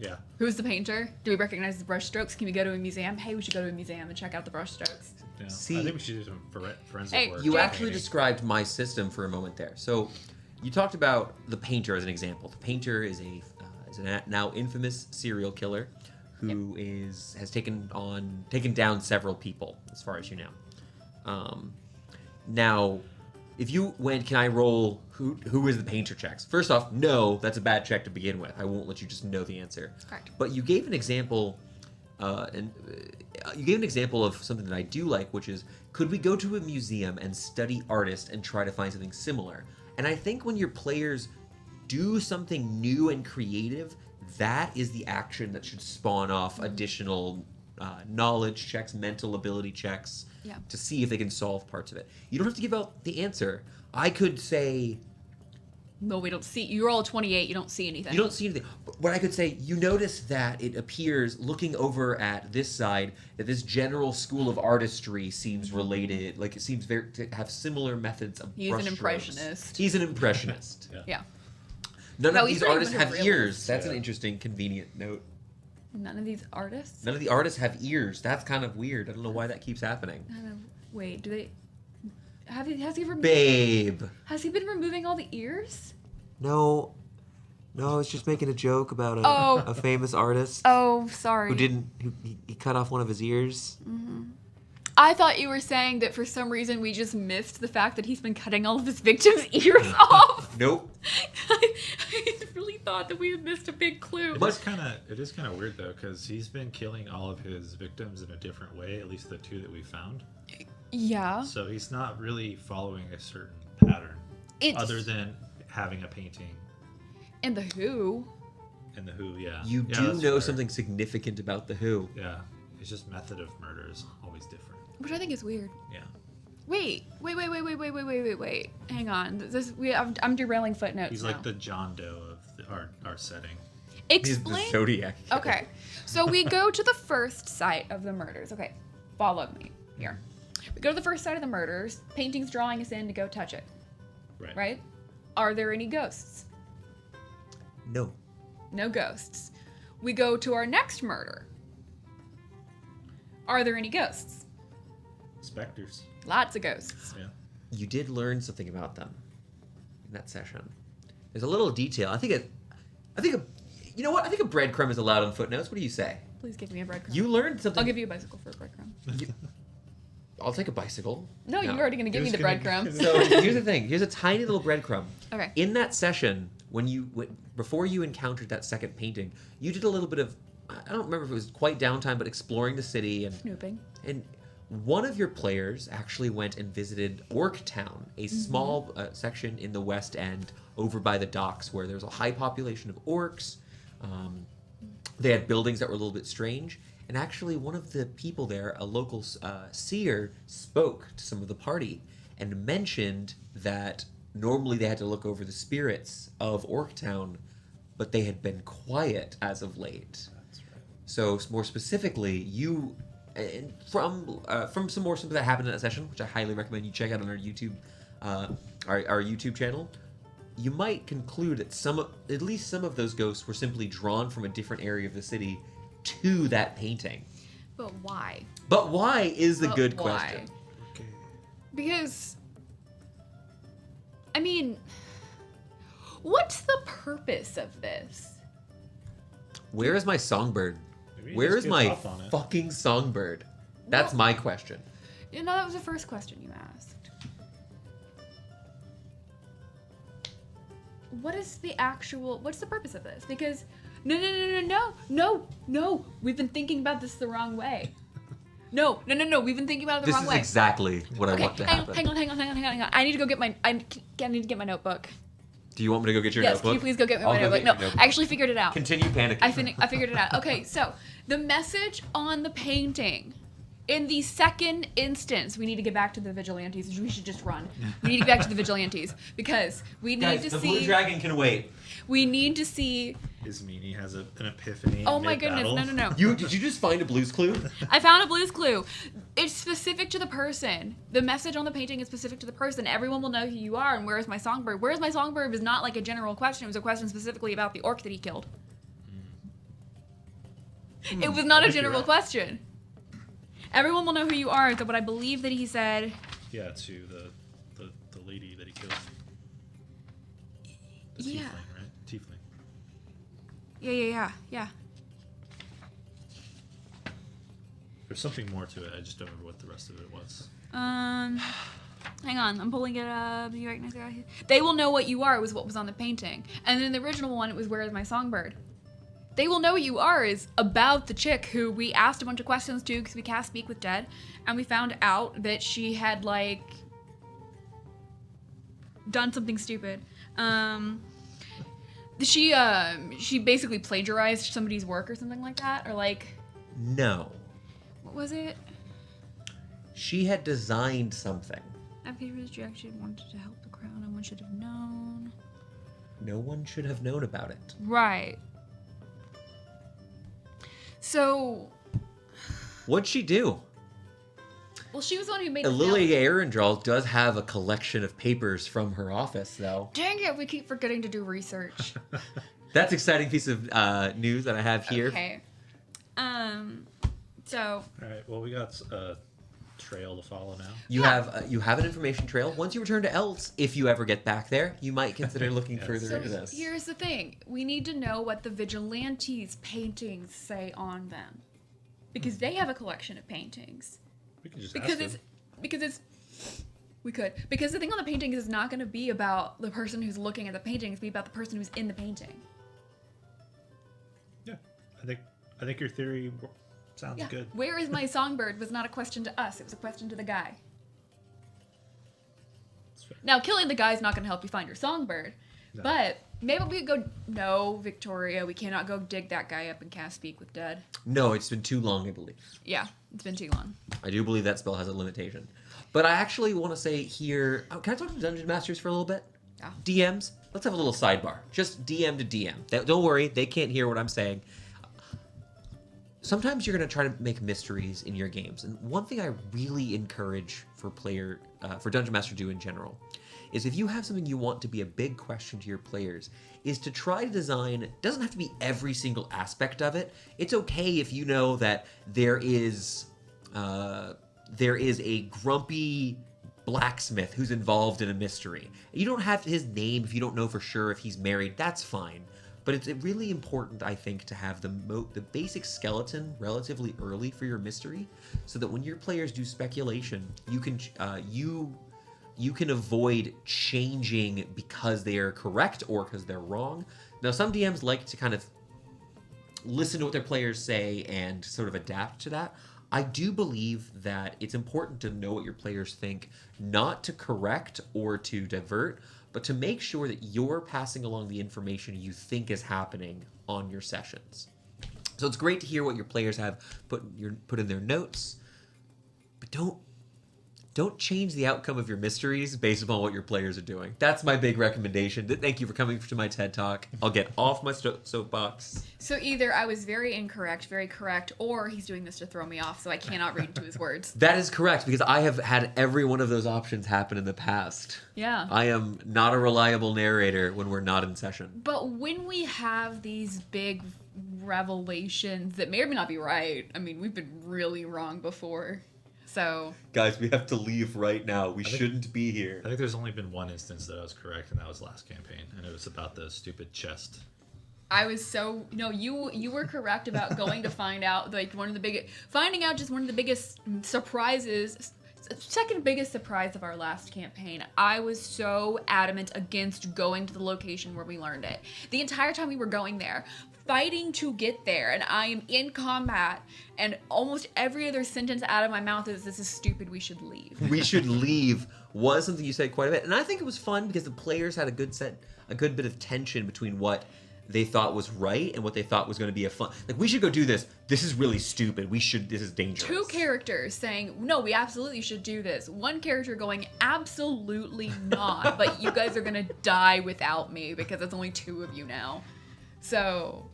Yeah. Who's the painter? Do we recognize the brush strokes? Can we go to a museum? Hey, we should go to a museum and check out the brush strokes. Yeah. See- I think we should do some forensic Hey, work. You Yeah. actually described my system for a moment there. So, you talked about the painter as an example. The painter is a now infamous serial killer who has taken down several people, as far as you know. Now, if you went, can I roll who is the painter checks? First off, no, that's a bad check to begin with. I won't let you just know the answer. Correct. But you gave an example, you gave an example of something that I do like, which is, could we go to a museum and study artists and try to find something similar? And I think when your players do something new and creative, that is the action that should spawn off additional knowledge checks, mental ability checks, Yeah. to see if they can solve parts of it. You don't have to give out the answer. I could say, No, we don't see. You roll a 28. You don't see anything. you don't see anything. But what I could say, you notice that it appears, looking over at this side, that this general school of artistry seems related. Like, it seems to have similar methods of He's an brushstrokes. impressionist. He's an impressionist. Yeah. None No, of he's these not even artists a have realist. ears. That's an Yeah. interesting, convenient note. None of these artists. None of the artists have ears. That's kind of weird. I don't know why that keeps happening. I don't know. Wait, do they? Has he removed? Babe. Has he been removing all the ears? No, I was just making a joke about Oh. a famous artist Oh, sorry. he cut off one of his ears. I thought you were saying that for some reason we just missed the fact that he's been cutting all of his victims' ears off. Nope. I really thought that we had missed a big clue. It is kind of weird though, because he's been killing all of his victims in a different way. At least the two that we found. Yeah. So he's not really following a certain pattern, other than having a painting And the Who. in the Who. Yeah. You Yeah, do that's know fair. something significant about the Who. Yeah. It's just method of murder is always different. Which I think is weird. Yeah. Wait. Hang on. I'm derailing footnotes. He's now. like the John Doe of our setting. He's the Explain. Zodiac. Okay. So we go to the first site of the murders. Okay. Follow me here. We go to the first site of the murders. Painting's drawing us in to go touch it. Right. Right? Are there any ghosts? No. No ghosts. We go to our next murder. Are there any ghosts? Specters. Lots of ghosts. Yeah. You did learn something about them in that session. There's a little detail. I think you know what? I think a breadcrumb is allowed on footnotes. What do you say? Please give me a breadcrumb. You learned something. I'll give you a bicycle for a breadcrumb. I'll take a bicycle. No, you're already going to give me the breadcrumb. So here's the thing. Here's a tiny little breadcrumb. Okay. In that session, before you encountered that second painting, you did a little bit of, I don't remember if it was quite downtime, but exploring the city and Snooping. And one of your players actually went and visited Orc Town, a small section in the West End over by the docks where there's a high population of orcs. They had buildings that were a little bit strange. And actually, one of the people there, a local seer, spoke to some of the party and mentioned that normally they had to look over the spirits of Orktown, but they had been quiet as of late. That's right. So more specifically, you, from some more stuff that happened in that session, which I highly recommend you check out on our YouTube, our YouTube channel, you might conclude that at least some of those ghosts were simply drawn from a different area of the city to that painting. But why? But why is the But good why? question. Okay. Because, I mean, what's the purpose of this? Where is my songbird? Maybe you Where just is get my off on it. fucking songbird? That's Well- my question. You know, that was the first question you asked. What's the purpose of this? Because, no, we've been thinking about this the wrong way. No, we've been thinking about it the This wrong is way. exactly what I Okay, want to hang happen. on. I need to go get I need to get my notebook. Do you want me to go get your Yes, notebook? can you please go get me I'll my go notebook? get No, your notebook. I actually figured it out. Continue panicking. I figured it out. Okay, so the message on the painting. In the second instance, we need to get back to the vigilantes. We should just run. We need to get back to the vigilantes because we need Guys, to the see. blue dragon can wait. We need to see. Ismini has an epiphany. Oh my goodness! mid-battle. No. Did you just find a Blue's Clue? I found a Blue's Clue. It's specific to the person. The message on the painting is specific to the person. Everyone will know who you are. And where is my songbird? Where is my songbird is not like a general question. It was a question specifically about the orc that he killed. It was not I a think you're general right. question. Everyone will know who you are. So what I believe that he said. Yeah, to the lady that he killed. The Yeah. tiefling, right? Tiefling. Yeah. There's something more to it. I just don't remember what the rest of it was. Hang on, I'm pulling it up. You recognize the guy? They will know what you are was what was on the painting, and then the original one it was where is my songbird. They will know what you are is about the chick who we asked a bunch of questions to because we cast Speak with Dead, and we found out that she had like done something stupid. She basically plagiarized somebody's work or something like that, or like No. what was it? She had designed something. She actually wanted to help the crowd. No one should have known. No one should have known about it. Right. So, What'd she do? well, she was the one who made the Lily film. Arundel does have a collection of papers from her office, though. Dang it, we keep forgetting to do research. That's an exciting piece of news that I have here. Okay. So, All right. Well, we got a trail to follow now. You Yeah. have an information trail. Once you return to Elts, if you ever get back there, you might consider looking Yes. further so into this. here's the thing. We need to know what the vigilantes' paintings say on them. Because they have a collection of paintings. We can just Because ask it's him. because the thing on the painting is not going to be about the person who's looking at the painting. It's be about the person who's in the painting. Yeah, I think your theory sounds Yeah. good. Where is my songbird was not a question to us. It was a question to the guy. That's fair. Now, killing the guy is not going to help you find your songbird. No. But maybe we could go. No, Victoria, we cannot go dig that guy up and cast Speak with Dead. No, it's been too long, I believe. Yeah, it's been too long. I do believe that spell has a limitation. But I actually want to say here... Oh, can I talk to Dungeon Masters for a little bit? Yeah. DMs? Let's have a little sidebar. Just DM to DM. Don't worry, they can't hear what I'm saying. Sometimes you're going to try to make mysteries in your games. And one thing I really encourage for Dungeon Master to do in general is if you have something you want to be a big question to your players, is to try to design, it doesn't have to be every single aspect of it. It's okay if you know that there is a grumpy blacksmith who's involved in a mystery. You don't have his name if you don't know for sure if he's married, that's fine. But it's really important, I think, to have the basic skeleton relatively early for your mystery, so that when your players do speculation, you can avoid changing because they are correct or because they're wrong. Now, some DMs like to kind of listen to what their players say and sort of adapt to that. I do believe that it's important to know what your players think, not to correct or to divert, but to make sure that you're passing along the information you think is happening on your sessions. So it's great to hear what your players have put in their notes, but don't don't change the outcome of your mysteries based upon what your players are doing. That's my big recommendation. Thank you for coming to my TED Talk. I'll get off my soapbox. So either I was very incorrect, very correct, or he's doing this to throw me off, so I cannot read into his words. That is correct, because I have had every one of those options happen in the past. Yeah. I am not a reliable narrator when we're not in session. But when we have these big revelations that may or may not be right, I mean, we've been really wrong before. So, Guys, we have to leave right now. We shouldn't be here. I think there's only been one instance that I was correct, and that was last campaign, and it was about the stupid chest. I was so you were correct about going to find out finding out just one of the biggest surprises, second biggest surprise of our last campaign. I was so adamant against going to the location where we learned it. The entire time we were going there, fighting to get there, and I am in combat, and almost every other sentence out of my mouth is, "This is stupid, we should leave." We should leave was something you said quite a bit, and I think it was fun because the players had a good bit of tension between what they thought was right and what they thought was going to be a fun. Like, we should go do this. This is really stupid. This is dangerous. Two characters saying, "No, we absolutely should do this." One character going, "Absolutely not, but you guys are going to die without me because it's only two of you now." So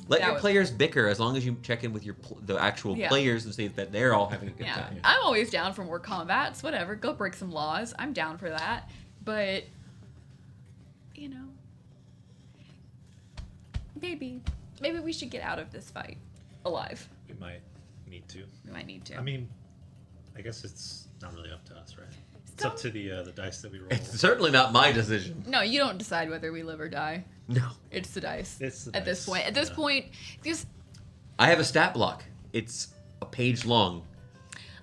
let that your was- players bicker as long as you check in with the actual Yeah. players and see that they're all having a good yeah, time. I'm always down for more combats. Whatever, go break some laws. I'm down for that. But you know, maybe we should get out of this fight alive. We might need to. We might need to. I mean, I guess it's not really up to us, right? It's up to the dice that we roll. It's certainly not my decision. No, you don't decide whether we live or die. No. It's the dice. It's the at this dice, point. At this yeah. point, this I have a stat block. It's a page long.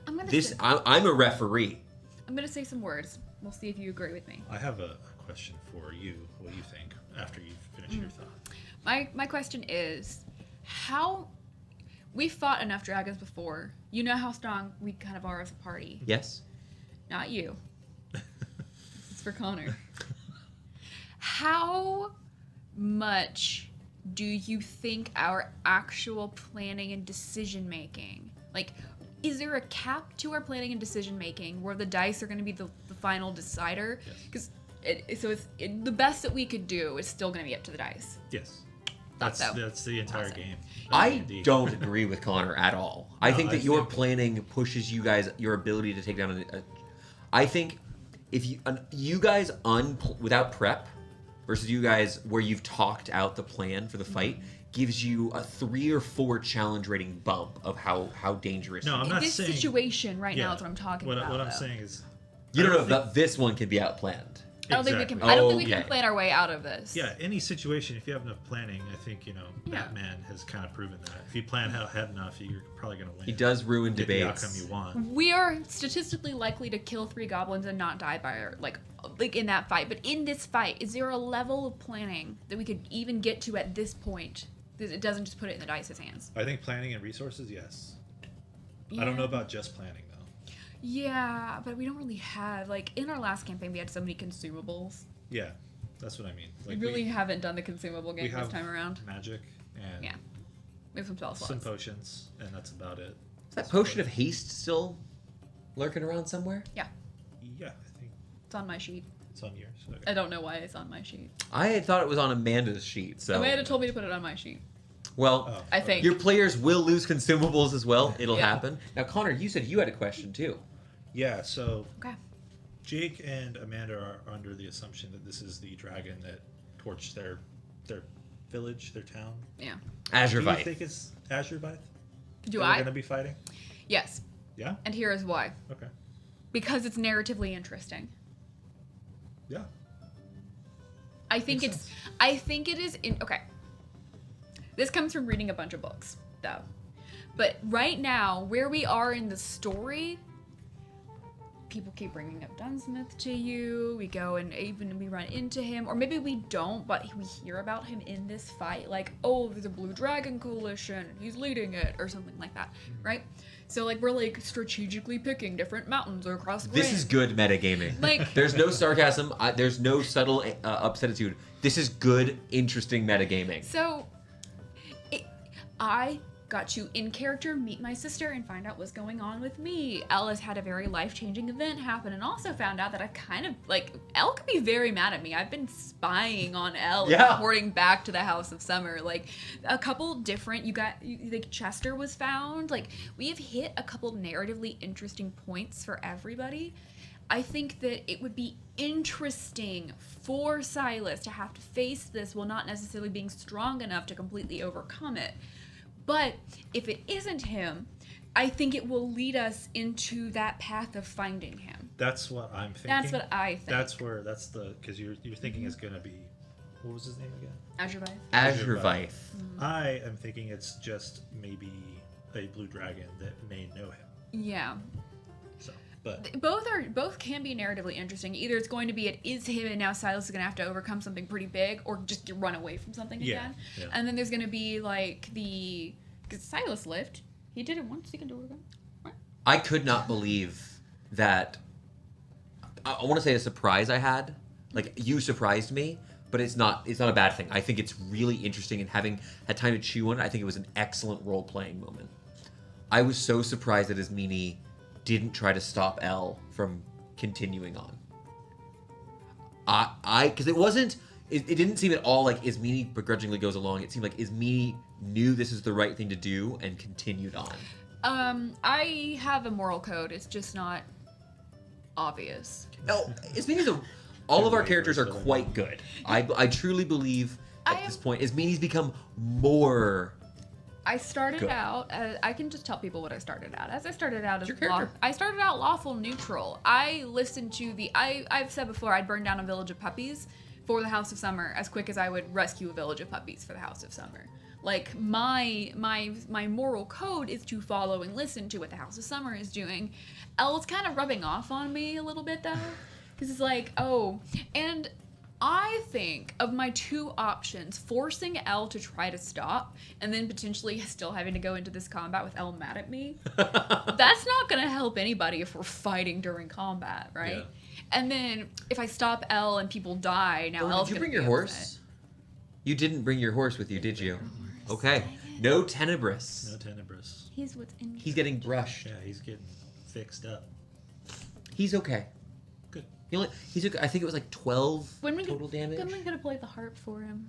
I'm gonna This say, I'm a referee. I'm gonna say some words. We'll see if you agree with me. I have a question for you. What you think after you finish your thought? My question is, how we've fought enough dragons before. You know how strong we kind of are as a party. Yes. Not you. This is for Konner. How much do you think our actual planning and decision making, like, is there a cap to our planning and decision making where the dice are going to be the final decider? Yes. Because the best that we could do is still going to be up to the dice. Yes. Thought so. That's the entire Awesome. game. I D&D. don't agree with Konner at all. I No, think that I your think- planning pushes you guys, your ability to take down I think if you guys without prep versus you guys where you've talked out the plan for the fight gives you a 3 or 4 challenge rating bump of how dangerous. No, I'm not This saying situation right yeah, now is what I'm talking what, about. What I'm though. saying is, You don't know think- that this one can be outplanned. I don't think we can. Exactly. I don't think we can Okay. plan our way out of this. Yeah, any situation, if you have enough planning, I think, Yeah. Batman has kind of proven that. If you plan ahead enough, you're probably going to win. He does ruin Get the debates. outcome you want. We are statistically likely to kill 3 goblins and not die by like in that fight. But in this fight, is there a level of planning that we could even get to at this point? It doesn't just put it in the dice's hands. I think planning and resources, yes. I don't know about just planning, though. Yeah, but we don't really have, like, in our last campaign, we had so many consumables. Yeah, that's what I mean. We really haven't done the consumable game this time around. magic and Yeah. We have some spell slots. some potions, and that's about it. Is that potion of haste still lurking around somewhere? Yeah, Yeah, I think it's on my sheet. it's on yours. Okay. I don't know why it's on my sheet. I had thought it was on Amanda's sheet. So Amanda told me to put it on my sheet. well, Oh, I think. your players will lose consumables as well. It'll Yeah. happen. Now, Konner, you said you had a question too. Yeah, so Okay. Jake and Amanda are under the assumption that this is the dragon that torched their village, their town. Yeah. Azure Do you Bite. think it's Azure Bite? Do We're I? going to be fighting? Yes. Yeah? And here is why. Okay. Because it's narratively interesting. Yeah. I think Makes it's. sense. I think it is. Okay. This comes from reading a bunch of books, though. But right now, where we are in the story, people keep bringing up Dunsmith to you. We go and even we run into him, or maybe we don't, but we hear about him in this fight. Like, oh, there's a Blue Dragon Coalition, and he's leading it, or something like that, right? So like we're like strategically picking different mountains across. This Grand. is good metagaming. Like- there's no sarcasm. There's no subtle upsetitude. This is good, interesting metagaming. So, I got to, in character, meet my sister and find out what's going on with me. Elle has had a very life-changing event happen, and also found out that I've kind of, like, Elle could be very mad at me. I've been spying on Elle and reporting back to the House of Summer. Like, a couple different, like, Chester was found. Like, we have hit a couple narratively interesting points for everybody. I think that it would be interesting for Silas to have to face this while not necessarily being strong enough to completely overcome it. But if it isn't him, I think it will lead us into that path of finding him. That's what I'm thinking. That's what I think. Because you're thinking it's going to be, what was his name again? Azurvith. I am thinking it's just maybe a blue dragon that may know him. Yeah. So, but both can be narratively interesting. Either it's going to be it is him and now Silas is going to have to overcome something pretty big, or just run away from something again. Yeah. And then there's going to be like because Silas lived. He did it once. He can do it again. Right? I could not believe that. I want to say a surprise I had. Like, you surprised me, but it's not a bad thing. I think it's really interesting, and having had time to chew on it, I think it was an excellent role-playing moment. I was so surprised that Ismini didn't try to stop Elle from continuing on. Because it didn't seem at all like Ismini begrudgingly goes along. It seemed like Ismini knew this is the right thing to do and continued on. I have a moral code. It's just not obvious. No, Ismini's all of our characters are quite good. I truly believe at this point Ismini's become more. I started out. I can just tell people what I started out as. I started out as your character. I started out lawful neutral. I listened to I've said before I'd burn down a village of puppies for the House of Summer as quick as I would rescue a village of puppies for the House of Summer. Like, my moral code is to follow and listen to what the House of Summer is doing. Elle's kind of rubbing off on me a little bit, though. Because it's like, and I think of my two options, forcing Elle to try to stop, and then potentially still having to go into this combat with Elle mad at me. That's not going to help anybody if we're fighting during combat, right? Yeah. And then if I stop Elle and people die, now Elle's did you going bring your horse? You didn't bring your horse with you, did you? Okay. No Tenebris. No Tenebris. He's what's in. He's getting brushed. Yeah, he's getting fixed up. He's okay. Good. He's okay. I think it was like 12 total damage. Gwynwyn could have played the harp for him.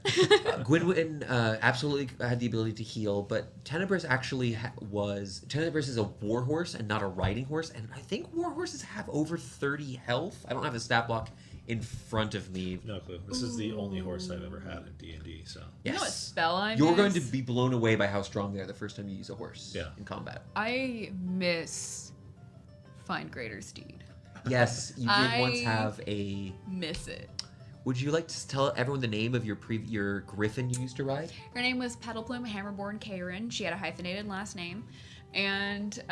Gwynwyn absolutely had the ability to heal, but Tenebris actually Tenebris is a war horse and not a riding horse, and I think war horses have over 30 health. I don't have a stat block in front of me. No clue. This is the only horse I've ever had in D&D, so. Yes. You know what spell I miss? You're going to be blown away by how strong they are the first time you use a horse in combat. I miss Find Greater Steed. Yes, you did once have a... miss it. Would you like to tell everyone the name of your griffin you used to ride? Her name was Petalplume Hammerborn Karen. She had a hyphenated last name. And,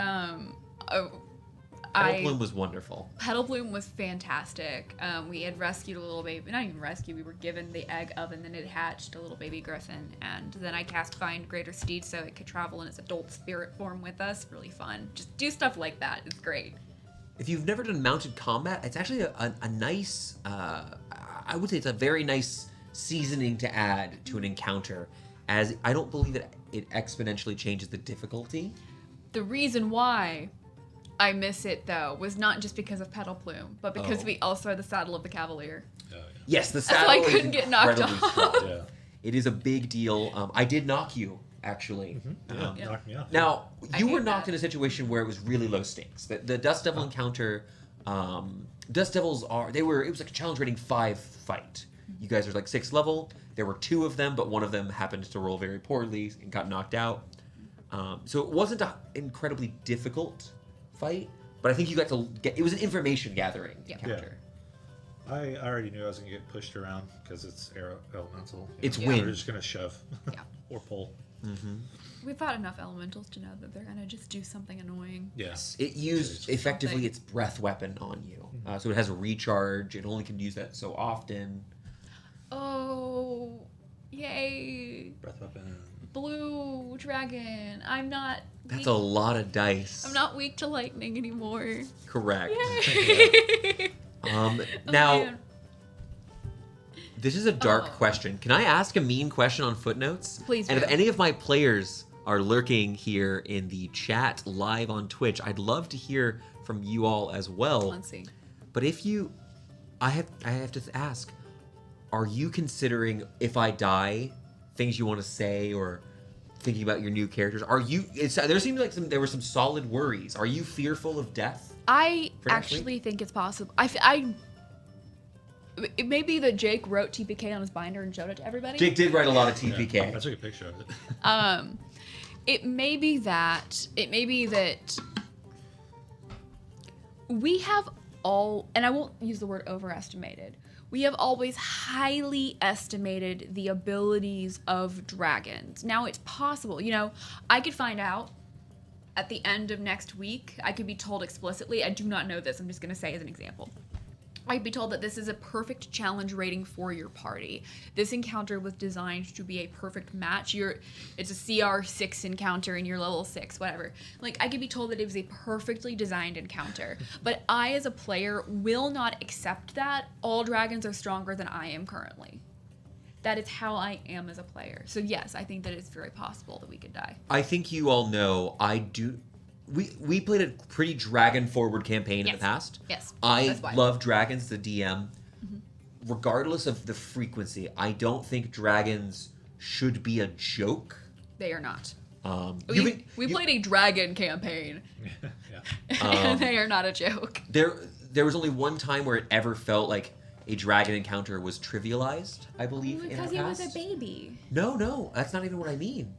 Petalplume was wonderful. Petalplume was fantastic. We had rescued a little baby, not even rescued, we were given the egg of, and then it hatched a little baby griffin. And then I cast Find Greater Steed so it could travel in its adult spirit form with us. Really fun. Just do stuff like that. It's great. If you've never done mounted combat, it's actually a nice, I would say it's a very nice seasoning to add to an encounter, as I don't believe that it exponentially changes the difficulty. The reason why I miss it, though, was not just because of Petalplume, but because we also had the Saddle of the Cavalier. Oh, yeah. Yes, the saddle. So I couldn't get knocked off. Yeah. It is a big deal. I did knock you, actually. Mm-hmm. Yeah, knocked me off. Now, you were knocked in a situation where it was really low stakes. The Dust Devil encounter, Dust Devils it was like a challenge rating 5 fight. You guys are like 6th level. There were 2 of them, but one of them happened to roll very poorly and got knocked out. So it wasn't an incredibly difficult fight, but I think you got to it was an information gathering encounter. Yeah. I already knew I was going to get pushed around because it's elemental. It's wind. They're just going to shove or pull. Mm-hmm. We've fought enough elementals to know that they're going to just do something annoying. Yes. It used effectively its breath weapon on you. So it has a recharge. It only can use that so often. Oh, yay. Breath weapon. Blue dragon. I'm not That's a lot of dice. I'm not weak to lightning anymore. Correct. Yay. Now, Man. This is a dark question. Can I ask a mean question on Footnotes? Please And do. if any of my players are lurking here in the chat live on Twitch. I'd love to hear from you all as well. Let's see. But if you, I have to ask, are you considering if I die, things you want to say or thinking about your new characters? Are you? There seemed like there were some solid worries. Are you fearful of death? I for next actually week? think it's possible. It may be that Jake wrote TPK on his binder and showed it to everybody. Jake did write a lot of Yeah, TPK. I took a picture of it. It may be that we have all, and I won't use the word overestimated, we have always highly estimated the abilities of dragons. Now it's possible, I could find out at the end of next week, I could be told explicitly, I do not know this, I'm just going to say as an example. I'd be told that this is a perfect challenge rating for your party. This encounter was designed to be a perfect match. It's a CR 6 encounter and you're level 6, whatever. Like, I could be told that it was a perfectly designed encounter. But I, as a player, will not accept that. All dragons are stronger than I am currently. That is how I am as a player. So yes, I think that it's very possible that we could die. I think you all know I do. We played a pretty dragon-forward campaign in the past. Yes. I That's why. love dragons, the DM. Regardless of the frequency, I don't think dragons should be a joke. They are not. We played a dragon campaign, Yeah. and they are not a joke. There was only one time where it ever felt like a dragon encounter was trivialized, I believe, in Because the he was past. a baby. No, that's not even what I mean.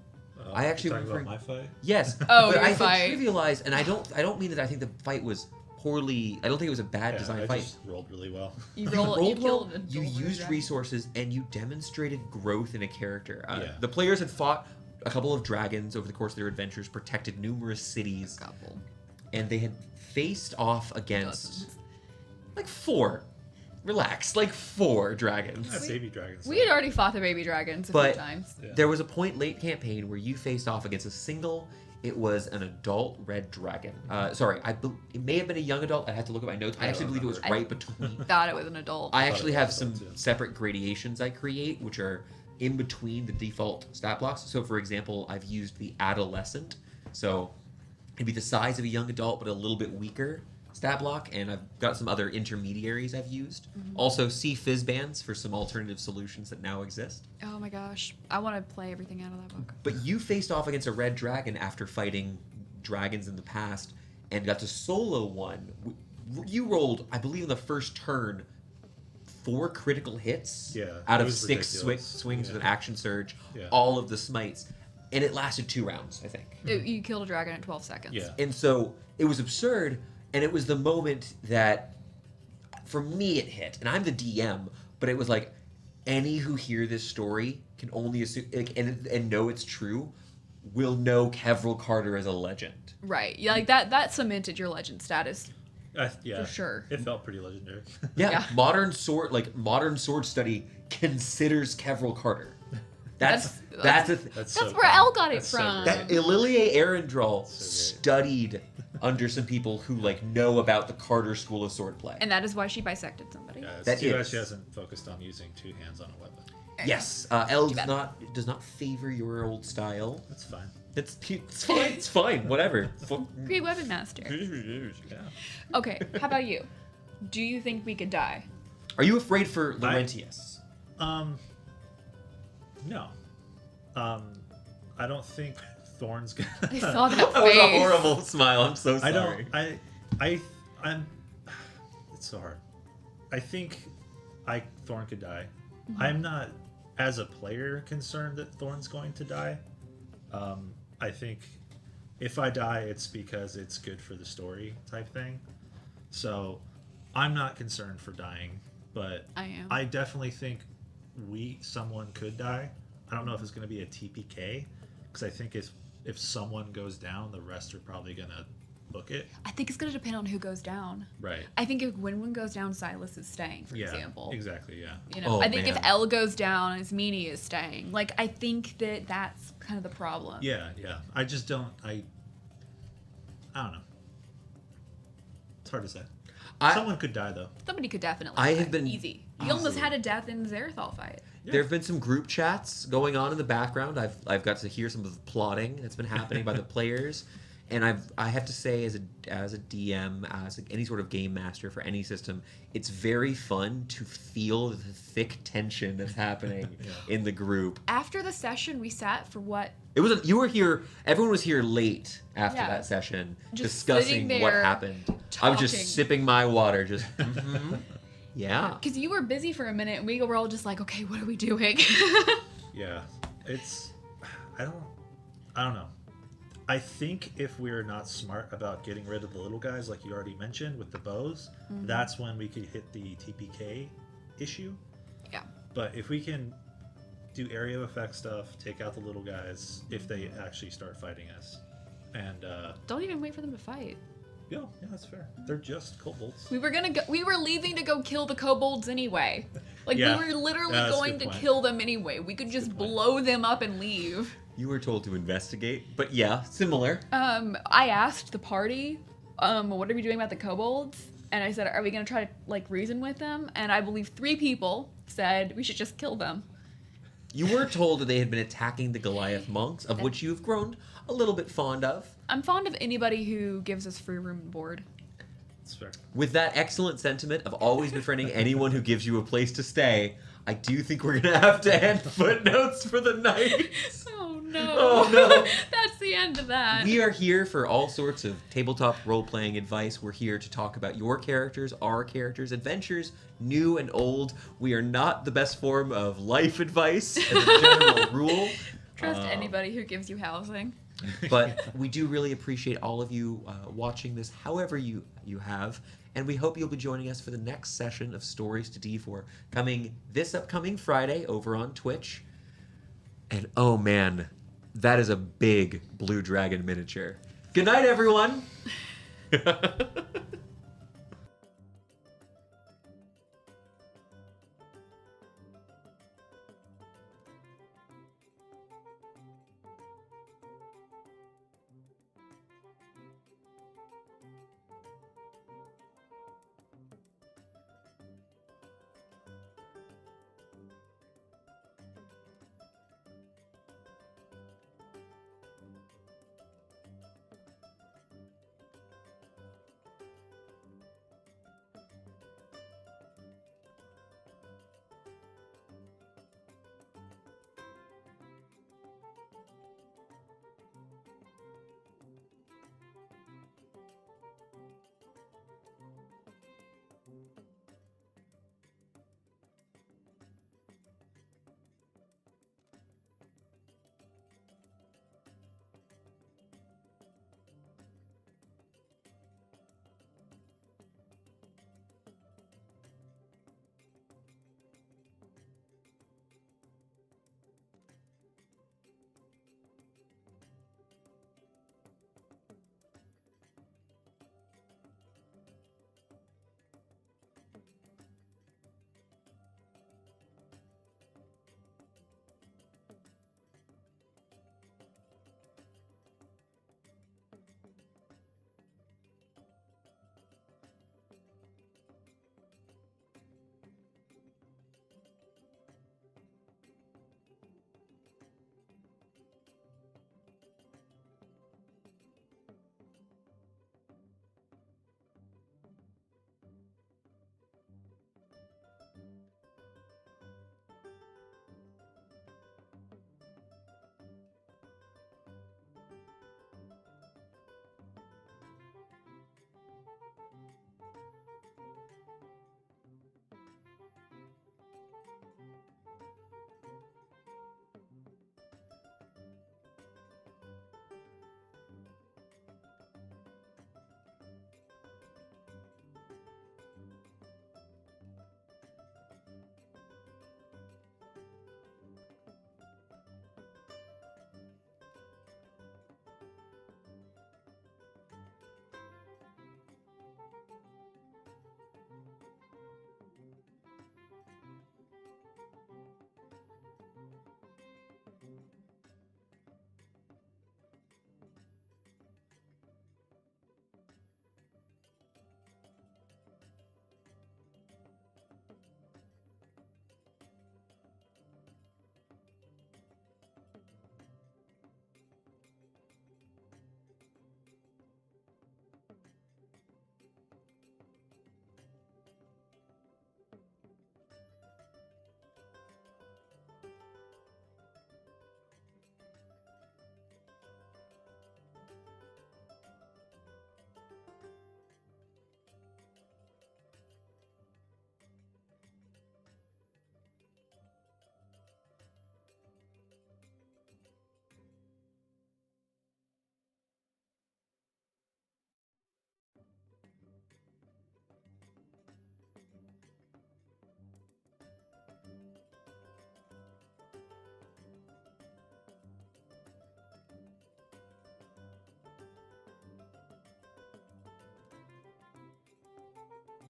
I actually talking about referring- my fight. Yes. Oh, but your I fight. think trivialized, and I don't mean that I think the fight was poorly. I don't think it was a bad Yeah, design I fight. just rolled really well. You You rolled rolled well, killed a you golden used dragon. resources, and you demonstrated growth in a character. Yeah. The players had fought a couple of dragons over the course of their adventures, protected numerous cities, Couple. and they had faced off against Dozens. like 4. Relax, like 4 dragons. I have baby dragons. We had already fought the baby dragons a But few times. Yeah. there was a point late campaign where you faced off against a single. It was an adult red dragon. It may have been a young adult. I had to look at my notes. I I actually don't believe it was remember. right between. Thought it was an adult. I thought actually it have was some adult, too. separate gradations I create, which are in between the default stat blocks. So, for example, I've used the adolescent. So it'd be the size of a young adult, but a little bit weaker stat block. And I've got some other intermediaries I've used. Also, C Fizz bands for some alternative solutions that now exist. Oh my gosh. I want to play everything out of that book. But you faced off against a red dragon after fighting dragons in the past and got to solo one. You rolled, I believe, in the first turn, 4 critical hits Yeah, out it of was 6 ridiculous. swings Yeah. with an action surge, Yeah. all of the smites, and it lasted 2 rounds, I think. You killed a dragon in 12 seconds. Yeah. And so it was absurd, and it was the moment that, for me, it hit. And I'm the DM, but it was like, any who hear this story can only assume and know it's true will know Kevril Carter as a legend. Right. Yeah, like that cemented your legend status. Yeah, For sure. It felt pretty legendary. Yeah, Yeah. modern sword study considers Kevril Carter. That's That's- a That's That's so where cool. Elle got it That's so from. great. that Ililie Arundrol So great. studied under some people who know about the Carter School of Swordplay. And that is why she bisected somebody. Yeah, it's That too bad is. she hasn't focused on using 2 hands on a weapon. Yes, Elle Too does bad. does not favor your old style. That's fine. It's fine. It's fine. Whatever. Pre-weapon master. Yeah. Okay, how about you? Do you think we could die? Are you afraid for Laurentius? No. I don't think Thorn's gonna. I saw that That was a face. horrible smile. I'm so I sorry. don't. I'm. It's so hard. I think Thorn could die. I'm not, as a player, concerned that Thorn's going to die. I think if I die, it's because it's good for the story type thing. So I'm not concerned for dying, but I am. I definitely think someone could die. I don't know if it's going to be a TPK, because I think if someone goes down, the rest are probably going to book it. I think it's going to depend on who goes down. Right. I think if Winwin goes down, Silas is staying, for example. Exactly, yeah. You know, Oh, I think man. if Elle goes down, Ismini is staying. Like, I think that's kind of the problem. Yeah. I just don't. I don't know. It's hard to say. Someone could die though. Somebody could definitely. I die. have been- easy. You almost had a death in the Zerathal fight. There have been some group chats going on in the background. I've got to hear some of the plotting that's been happening by the players, and I have to say, as a DM, any sort of game master for any system, it's very fun to feel the thick tension that's happening in the group. After the session, we sat for what? You were here. Everyone was here late after that session, Just discussing sitting what there happened. I was just talking. sipping my water, just yeah. Because you were busy for a minute, and we were all just like, okay, what are we doing? Yeah, it's I don't know. I think if we're not smart about getting rid of the little guys, like you already mentioned with the bows, that's when we could hit the TPK issue. Yeah. But if we can do area of effect stuff, take out the little guys if they actually start fighting us, and Don't even wait for them to fight. yeah, that's fair. They're just kobolds. We were leaving to go kill the kobolds anyway. Like Yeah. we were literally Yeah, that's a going good to point. kill them anyway. We could just blow them up and leave. You were told to investigate, but yeah, similar. I asked the party, what are we doing about the kobolds? And I said, are we gonna try to like reason with them? And I believe 3 people said we should just kill them. You were told that they had been attacking the Goliath monks, of which you've grown a little bit fond of. I'm fond of anybody who gives us free room and board. That's fair. With that excellent sentiment of always befriending anyone who gives you a place to stay, I do think we're going to have to end Footnotes for the night. Oh no. Oh, no. That's the end of that. We are here for all sorts of tabletop role-playing advice. We're here to talk about your characters, our characters, adventures, new and old. We are not the best form of life advice as a general rule. Trust anybody who gives you housing. But we do really appreciate all of you watching this, however you have. And we hope you'll be joining us for the next session of Stories to D4, coming this upcoming Friday over on Twitch. And oh man, that is a big blue dragon miniature. Good night, everyone!